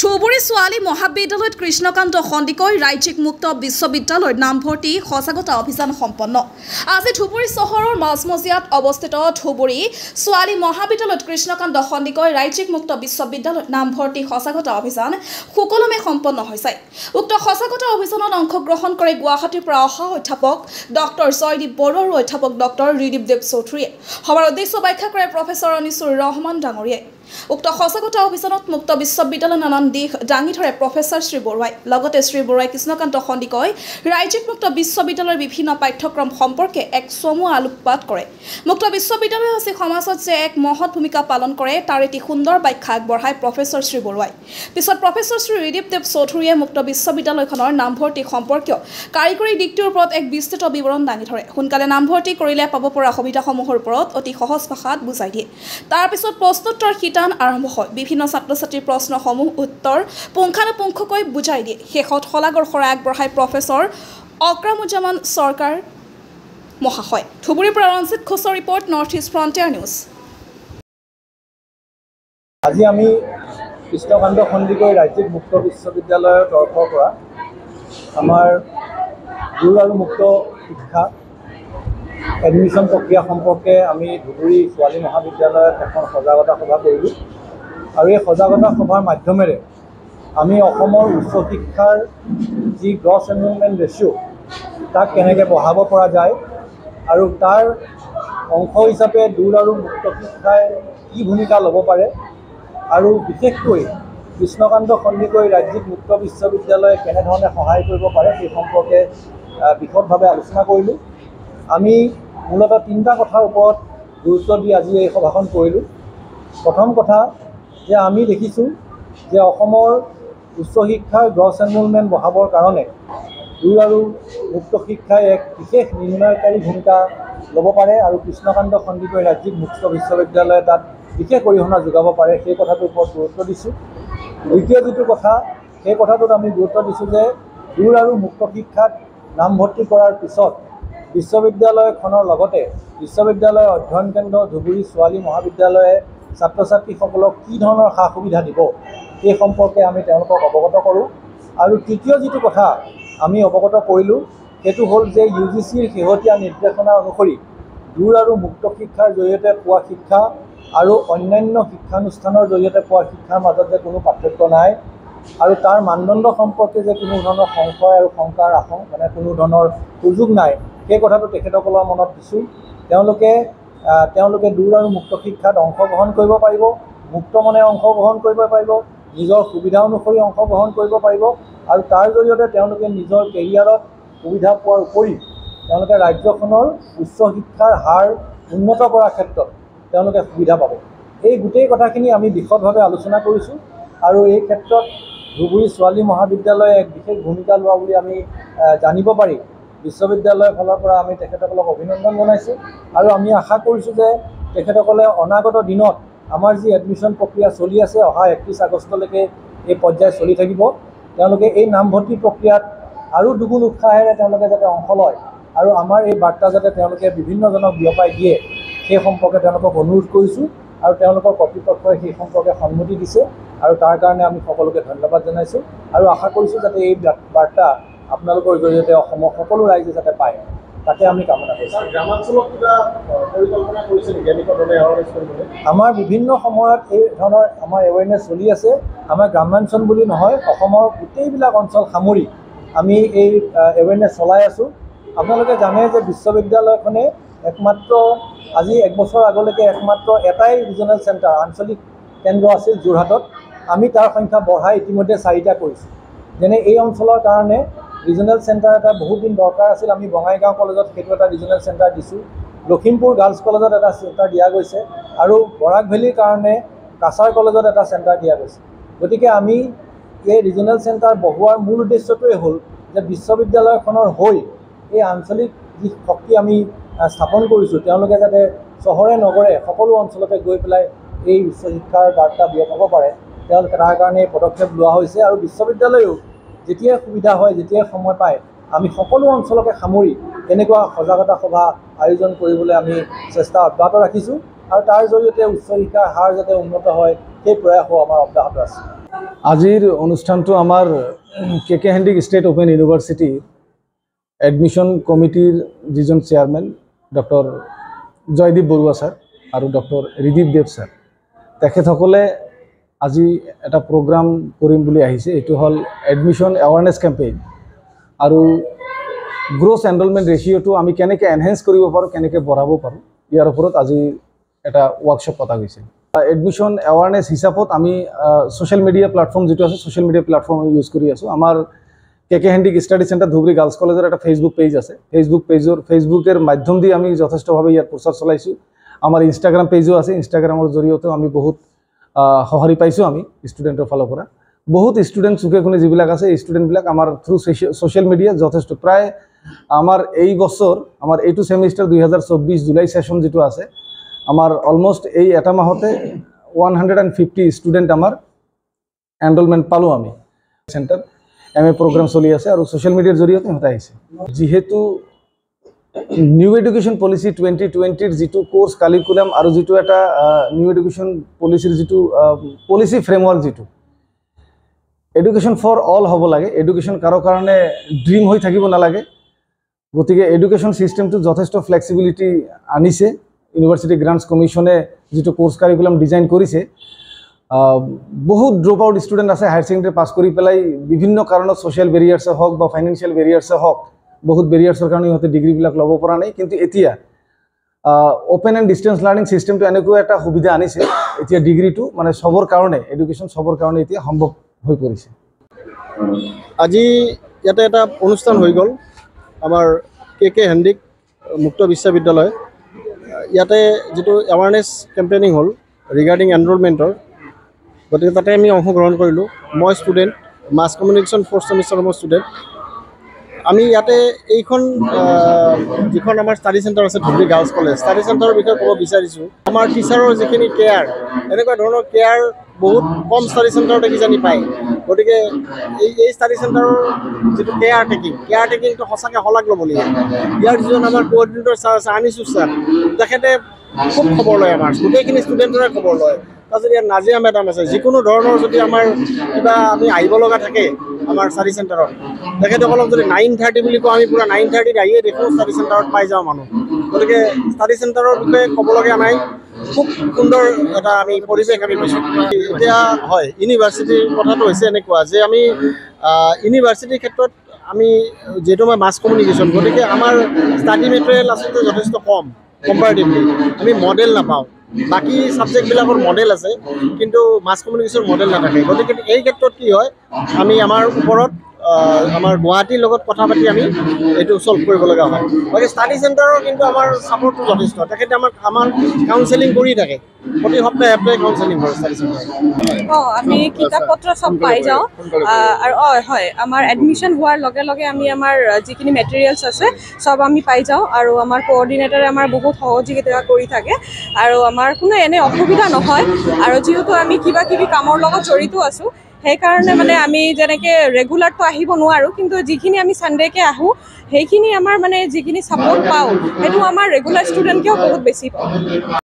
ধুবুৰী ছোৱালী মহাবিদ্যালয়ত কৃষ্ণকান্ত সন্দিকৈ ৰাজ্যিক মুক্ত বিশ্ববিদ্যালয়ত নামভৰ্তি সজাগতা অভিযান সম্পন্ন। আজি ধুবুৰী চহৰৰ মাজমজিয়াত অৱস্থিত ধুবুৰী ছোৱালী মহাবিদ্যালয়ত কৃষ্ণকান্ত সন্দিকৈ ৰাজ্যিক মুক্ত বিশ্ববিদ্যালয়ত নামভৰ্তি সজাগতা অভিযান সুকলমে সম্পন্ন হৈছে। উক্ত সজাগতা অভিযানত অংশগ্ৰহণ কৰে গুৱাহাটীৰ পৰা অহা অধ্যাপক ডক্টৰ জয়দীপ বড়ো আৰু অধ্যাপক ডক্টৰ ৰিদীপ দেৱ চৌধুৰীয়ে। সভাৰ উদ্দেশ্য ব্যাখ্যা কৰে প্ৰফেচৰ অনিছুৰ ৰহমান ডাঙৰীয়াই। উক্ত সজাগতা অভিযানত মুক্ত বিশ্ববিদ্যালয়ৰ নানান দিশ দাঙি ধৰে প্ৰফেচৰ শ্ৰী বৰুৱাই। লগতে শ্ৰী বৰুৱাই কৃষ্ণকান্ত সন্দিকৈ ৰাজ্যিক মুক্ত বিশ্ববিদ্যালয়ৰ বিভিন্ন পাঠ্যক্ৰম সম্পৰ্কে এক চমু আলোকপাত কৰে। মুক্ত বিশ্ববিদ্যালয় হৈছে সমাজত যে এক মহৎ ভূমিকা পালন কৰে তাৰ এটি সুন্দৰ ব্যাখ্যা আগবঢ়ায় প্ৰফেচৰ শ্ৰী বৰুৱাই। পিছত প্ৰফেচৰ শ্ৰী ৰিদীপ দেৱ চৌধুৰীয়ে মুক্ত বিশ্ববিদ্যালয়খনৰ নামভৰ্তি সম্পৰ্কীয় কাৰিকৰী দিশটোৰ ওপৰত এক বিস্তৃত বিৱৰণ দাঙি ধৰে। সোনকালে নামভৰ্তি কৰিলে পাব পৰা সুবিধাসমূহৰ ওপৰত অতি সহজ ভাষাত বুজাই দিয়ে। তাৰ পিছত প্ৰশ্নোত্তৰ আৰম্ভ হয়। বিভিন্ন ছাত্ৰ ছাত্ৰীৰ প্ৰশ্নসমূহ উত্তৰ পুংখানুপুংখকৈ বুজাই দিয়ে। শেষত শলাগৰ শৰাই আগবঢ়ায় প্ৰফেচৰ অক্ৰামুজ্জামান চৰকাৰ মহাশয়। ধুবুৰীৰ পৰা ৰঞ্জিত ঘোষৰ report, north east frontier news. আজি আমি কৃষ্ণকান্ত সন্দিকৈ ৰাজ্যিক মুক্ত বিশ্ববিদ্যালয়ৰ তৰফৰ পৰা আমাৰ দূৰ আৰু মুক্ত শিক্ষা এডমিশ্যন প্ৰক্ৰিয়া সম্পৰ্কে আমি ধুবুৰী ছোৱালী মহাবিদ্যালয়ত এখন সজাগতা সভা কৰিলোঁ। আৰু এই সজাগতা সভাৰ মাধ্যমেৰে আমি অসমৰ উচ্চ শিক্ষাৰ যি গ্ৰছ এনৰলমেণ্ট ৰেচিঅ' তাক কেনেকৈ বঢ়াব পৰা যায় আৰু তাৰ অংশ হিচাপে দূৰ আৰু মুক্ত শিক্ষাই কি ভূমিকা ল'ব পাৰে আৰু বিশেষকৈ কৃষ্ণকান্ত সন্দিকৈ ৰাজ্যিক মুক্ত বিশ্ববিদ্যালয়ে কেনেধৰণে সহায় কৰিব পাৰে সেই সম্পৰ্কে বিশদভাৱে আলোচনা কৰিলোঁ। আমি মূলতঃ তিনিটা কথাৰ ওপৰত গুৰুত্ব দি আজি এই সভাখন কৰিলোঁ। প্ৰথম কথা যে আমি দেখিছোঁ যে অসমৰ উচ্চ শিক্ষাৰ গ্ৰছ এনৰলমেণ্ট বঢ়াবৰ কাৰণে দূৰ আৰু মুক্ত শিক্ষাই এক বিশেষ নিৰ্ণয়কাৰী ভূমিকা ল'ব পাৰে আৰু কৃষ্ণকান্ত সন্দিকৈ ৰাজ্যিক মুক্ত বিশ্ববিদ্যালয়ে তাত বিশেষ অৰিহণা যোগাব পাৰে, সেই কথাটোৰ ওপৰত গুৰুত্ব দিছোঁ। দ্বিতীয় যিটো কথা, সেই কথাটোত আমি গুৰুত্ব দিছোঁ যে দূৰ আৰু মুক্ত শিক্ষাত নামভৰ্তি কৰাৰ পিছত বিশ্ববিদ্যালয়খনৰ লগতে বিশ্ববিদ্যালয়ৰ অধ্যয়ন কেন্দ্ৰ ধুবুৰী ছোৱালী মহাবিদ্যালয়ে ছাত্ৰ ছাত্ৰীসকলক কি ধৰণৰ সা সুবিধা দিব সেই সম্পৰ্কে আমি তেওঁলোকক অৱগত কৰোঁ। আৰু তৃতীয় যিটো কথা আমি অৱগত কৰিলোঁ সেইটো হ'ল যে UGCৰ শেহতীয়া নিৰ্দেশনা অনুসৰি দূৰ আৰু মুক্ত শিক্ষাৰ জৰিয়তে পোৱা শিক্ষা আৰু অন্যান্য শিক্ষানুষ্ঠানৰ জৰিয়তে পোৱা শিক্ষাৰ মাজত যে কোনো পাৰ্থক্য নাই আৰু তাৰ মানদণ্ড সম্পৰ্কে যে কোনো ধৰণৰ সংশয় আৰু শংকাৰ মানে কোনো ধৰণৰ সুযোগ নাই, সেই কথাটো তেখেতসকলৰ মনত দিছোঁ। তেওঁলোকে দূৰ আৰু মুক্ত শিক্ষাত অংশগ্ৰহণ কৰিব পাৰিব, মুক্ত মনে অংশগ্ৰহণ কৰিব পাৰিব, নিজৰ সুবিধা অনুসৰি অংশগ্ৰহণ কৰিব পাৰিব আৰু তাৰ জৰিয়তে তেওঁলোকে নিজৰ কেৰিয়াৰত সুবিধা পোৱাৰ উপৰি তেওঁলোকে ৰাজ্যখনৰ উচ্চ শিক্ষাৰ হাৰ উন্নত কৰাৰ ক্ষেত্ৰত তেওঁলোকে সুবিধা পাব। এই গোটেই কথাখিনি আমি বিশদভাৱে আলোচনা কৰিছোঁ আৰু এই ক্ষেত্ৰত ধুবুৰী ছোৱালী মহাবিদ্যালয়ে এক বিশেষ ভূমিকা লোৱা বুলি আমি জানিব পাৰি বিশ্ববিদ্যালয়ৰ ফালৰ পৰা আমি তেখেতসকলক অভিনন্দন জনাইছোঁ আৰু আমি আশা কৰিছোঁ যে তেখেতসকলে অনাগত দিনত আমাৰ যি এডমিশ্যন প্ৰক্ৰিয়া চলি আছে অহা 31 আগষ্টলৈকে এই পৰ্যায় চলি থাকিব, তেওঁলোকে এই নামভৰ্তি প্ৰক্ৰিয়াত আৰু দুগুণ উৎসাহেৰে তেওঁলোকে যাতে অংশ লয় আৰু আমাৰ এই বাৰ্তা যাতে তেওঁলোকে বিভিন্নজনক বিয়পাই দিয়ে সেই সম্পৰ্কে তেওঁলোকক অনুৰোধ কৰিছোঁ আৰু তেওঁলোকৰ কৰ্তৃপক্ষই সেই সম্পৰ্কে সন্মতি দিছে আৰু তাৰ কাৰণে আমি সকলোকে ধন্যবাদ জনাইছোঁ আৰু আশা কৰিছোঁ যাতে এই বাৰ্তা আপোনালোকৰ জৰিয়তে অসমৰ সকলো ৰাইজে যাতে পায় তাকে আমি কামনা কৰিছোঁ। গ্ৰামাঞ্চলত কিবা পৰিকল্পনা কৰিছে নেকি এনেকুৱাধৰণে এৱাৰনেছ কৰিবলৈ? আমাৰ বিভিন্ন সময়ত এই ধৰণৰ আমাৰ এৱেৰনেছ চলি আছে। আমাৰ গ্ৰামাঞ্চল বুলি নহয়, অসমৰ গোটেইবিলাক অঞ্চল সামৰি আমি এই এৱেৰনেছ চলাই আছোঁ। আপোনালোকে জানে যে বিশ্ববিদ্যালয়খনে একমাত্ৰ আজি 1 বছৰ আগলৈকে একমাত্ৰ এটাই ৰিজনেল চেণ্টাৰ আঞ্চলিক কেন্দ্ৰ আছিল যোৰহাটত। আমি তাৰ সংখ্যা বঢ়াই ইতিমধ্যে 4টা কৰিছোঁ। যেনে এই অঞ্চলৰ কাৰণে ৰিজনেল চেণ্টাৰ এটা বহুত দিন দৰকাৰ আছিল, আমি বঙাইগাঁও কলেজত সেইটো এটা ৰিজনেল চেণ্টাৰ দিছোঁ। লখিমপুৰ গাৰ্লছ কলেজত এটা চেণ্টাৰ দিয়া গৈছে আৰু বৰাক ভেলীৰ কাৰণে কাছাৰ কলেজত এটা চেণ্টাৰ দিয়া গৈছে। গতিকে আমি এই ৰিজনেল চেণ্টাৰ বহোৱাৰ মূল উদ্দেশ্যটোৱে হ'ল যে বিশ্ববিদ্যালয়খনৰ হৈ এই আঞ্চলিক যি শক্তি আমি স্থাপন কৰিছোঁ তেওঁলোকে যাতে চহৰে নগৰে সকলো অঞ্চলতে গৈ পেলাই এই উচ্চ শিক্ষাৰ বাৰ্তা বিয়পাব পাৰে, তেওঁলোকে তাৰ কাৰণে এই পদক্ষেপ লোৱা হৈছে। আৰু বিশ্ববিদ্যালয়েও যেতিয়াই সুবিধা হয়, যেতিয়াই সময় পায়, আমি সকলো অঞ্চলকে সামৰি এনেকুৱা সজাগতা সভা আয়োজন কৰিবলৈ আমি চেষ্টা অব্যাহত ৰাখিছোঁ আৰু তাৰ জৰিয়তে উচ্চ শিক্ষাৰ হাৰ যাতে উন্নত হয় সেই প্ৰয়াসো আমাৰ অব্যাহত আছে। আজিৰ অনুষ্ঠানটো আমাৰ কে হেণ্ডিক ষ্টেট ওপেন ইউনিভাৰ্চিটিৰ এডমিশ্যন কমিটিৰ যিজন chairman doctor Joydeep Baruah sir আৰু ডক্টৰ ৰিদীপ দেৱ ছাৰ তেখেতসকলে আজি এটা প্ৰগ্ৰাম কৰিম বুলি আহিছে। এইটো হ'ল এডমিশ্যন এৱাৰনেছ কেম্পেইন আৰু গ্ৰছ এনৰলমেণ্ট ৰেচিঅ'টো আমি কেনেকৈ এনহেঞ্চ কৰিব পাৰোঁ, কেনেকৈ বঢ়াব পাৰোঁ, ইয়াৰ ওপৰত আজি এটা ৱৰ্কশ্বপ পতা গৈছে। এডমিশ্যন এৱাৰনেছ হিচাপত আমি ছ'চিয়েল মিডিয়া প্লেটফৰ্ম যিটো আছে, ছ'চিয়েল মিডিয়া প্লেটফৰ্ম আমি ইউজ কৰি আছোঁ। আমাৰ K Handique study centre Dhubri girls কলেজৰ এটা ফেচবুক পেজ আছে। ফেচবুকৰ মাধ্যম দি আমি যথেষ্টভাৱে ইয়াৰ প্ৰচাৰ চলাইছোঁ। আমাৰ ইনষ্টাগ্ৰাম পেজো আছে। ইনষ্টাগ্ৰামৰ জৰিয়তেও আমি বহুত সঁহাৰি পাইছোঁ আমি ষ্টুডেণ্টৰ ফালৰ পৰা। বহুত ষ্টুডেণ্ট চুকে কোণে যিবিলাক আছে, এই ষ্টুডেণ্টবিলাক আমাৰ থ্ৰু ছ'চিয়েল মিডিয়াত যথেষ্ট প্ৰায় আমাৰ এই বছৰ আমাৰ এইটো ছেমিষ্টাৰ 2024 জুলাই ছেশ্যন যিটো আছে, আমাৰ অলমষ্ট এই এটা মাহতে 150 ষ্টুডেণ্ট আমাৰ এনৰলমেণ্ট পালোঁ আমি। চেণ্টাৰ MA প্ৰগ্ৰাম চলি আছে আৰু ছ'চিয়েল মিডিয়াৰ জৰিয়তে সিহঁতে আহিছে। যিহেতু নিউ এডুকেশ্যন পলিচি 2020ৰ যিটো কোৰ্ছ কাৰিকুলাম আৰু যিটো এটা নিউ এডুকেশ্যন পলিচিৰ যিটো পলিচি ফ্ৰেমৱৰ্ক, যিটো এডুকেশ্যন ফৰ অল হ'ব লাগে, এডুকেশ্যন কাৰো কাৰণে ড্ৰিম হৈ থাকিব নালাগে। গতিকে এডুকেশ্যন ছিষ্টেমটো যথেষ্ট ফ্লেক্সিবিলিটি আনিছে। ইউনিভাৰ্চিটি গ্ৰাণ্টছ কমিশ্যনে যিটো কোৰ্ছ কাৰিকুলাম ডিজাইন কৰিছে, বহুত ড্ৰপ আউট ষ্টুডেণ্ট আছে হায়াৰ ছেকেণ্ডেৰী পাছ কৰি পেলাই বিভিন্ন কাৰণত ছ'চিয়েল বেৰিয়াৰ্ছে হওক বা ফাইনেন্সিয়েল বেৰিয়াৰ্ছে হওক, বহুত বেৰিয়াৰ্ছৰ কাৰণে সিহঁতে ডিগ্ৰীবিলাক ল'ব পৰা নাই। কিন্তু এতিয়া অ'পেন এণ্ড ডিষ্টেঞ্চ লাৰ্ণিং ছিষ্টেমটো এনেকুৱা এটা সুবিধা আনিছে, এতিয়া ডিগ্ৰীটো মানে চবৰ কাৰণে, এডুকেশ্যন চবৰ কাৰণে এতিয়া সম্ভৱ হৈ পৰিছে। আজি ইয়াতে এটা অনুষ্ঠান হৈ গ'ল আমাৰ কে হেণ্ডিক মুক্ত বিশ্ববিদ্যালয়। ইয়াতে যিটো এৱাৰনেছ কেম্পেইনিং হ'ল ৰিগাৰ্ডিং এনৰলমেণ্টৰ, গতিকে তাতে আমি অংশগ্ৰহণ কৰিলোঁ। মই ষ্টুডেণ্ট, মাছ কমিউনিকেশ্যন 4th ছেমিষ্টাৰৰ মই ষ্টুডেণ্ট। আমি ইয়াতে এইখন যিখন আমাৰ ষ্টাডি চেণ্টাৰ আছে ধুবুৰী গাৰ্লছ কলেজ, ষ্টাডি চেণ্টাৰৰ বিষয়ে ক'ব বিচাৰিছোঁ। আমাৰ টিচাৰৰ যিখিনি কেয়াৰ, এনেকুৱা ধৰণৰ কেয়াৰ বহুত কম ষ্টাডি চেণ্টাৰতে কিজানি পায়। গতিকে এই ষ্টাডি চেণ্টাৰৰ যিটো কেয়াৰ টেকিংটো সঁচাকৈ শলাগ ল'বলগীয়া। ইয়াৰ যিজন আমাৰ কোঅৰ্ডিনেটৰ ছাৰ আছে আনিছুৰ ছাৰ, তেখেতে খুব খবৰ লয়, আমাৰ গোটেইখিনি ষ্টুডেণ্টৰে খবৰ লয়। তাৰপিছত ইয়াত নাজিয়া মেডাম আছে, যিকোনো ধৰণৰ যদি আমাৰ কিবা আমি আহিব লগা থাকে আমাৰ ষ্টাডি চেণ্টাৰত, তেখেতসকলক যদি 9:30 বুলি কওঁ, আমি পূৰা 9:30 আহিয়ে দেখোঁ ষ্টাডি চেণ্টাৰত পাই যাওঁ মানুহ। গতিকে ষ্টাডি চেণ্টাৰৰ বিষয়ে ক'বলগীয়া নাই, খুব সুন্দৰ এটা আমি পৰিৱেশ আমি পাইছোঁ। এতিয়া হয়, ইউনিভাৰ্চিটিৰ কথাটো হৈছে এনেকুৱা যে আমি ইউনিভাৰ্চিটিৰ ক্ষেত্ৰত আমি যিহেতু মই মাছ কমিউনিকেশ্যন, গতিকে আমাৰ ষ্টাডি মেটেৰিয়েল আচলতে যথেষ্ট কম কম্পাৰেটিভলি। আমি মডেল নাপাওঁ। বাকী ছাবজেক্টবিলাকৰ মডেল আছে, কিন্তু মাছ কমিউনিকেশ্যন মডেল নাথাকে। গতিকে এই ক্ষেত্ৰত কি হয়, আমি আমাৰ ওপৰত আমাৰ গুৱাহাটীৰ লগত কথা পাতি আমি এইটো ছল্ভ কৰিব লগা হয়। বাকী ষ্টাডি চেণ্টাৰৰ কিন্তু আমাৰ ছাপৰ্টটো যথেষ্ট। তেখেতে আমাৰ কাউন্সেলিং কৰি থাকে, প্ৰতি সপ্তাহে কাউন্সেলিং কৰে ষ্টাডি চেণ্টাৰ। আমি কিতাপ পত্ৰ চব পাই যাওঁ আৰু হয়, আমাৰ এডমিশ্যন হোৱাৰ লগে লগে আমি আমাৰ যিখিনি মেটেৰিয়েলছ আছে চব আমি পাই যাওঁ আৰু আমাৰ কোঅৰ্ডিনেটৰে আমাৰ বহুত সহযোগিতা কৰি থাকে আৰু আমাৰ কোনো এনে অসুবিধা নহয়। আৰু যিহেতু আমি কিবা কিবি কামৰ লগত জড়িত আছোঁ, সেইকাৰণে মানে আমি যেনেকৈ ৰেগুলাৰটো আহিব নোৱাৰোঁ, কিন্তু যিখিনি আমি ছানডে'কে আহোঁ সেইখিনি আমাৰ মানে যিখিনি ছাপৰ্ট পাওঁ সেইটো আমাৰ ৰেগুলাৰ ষ্টুডেণ্টকেও বহুত বেছি পাওঁ।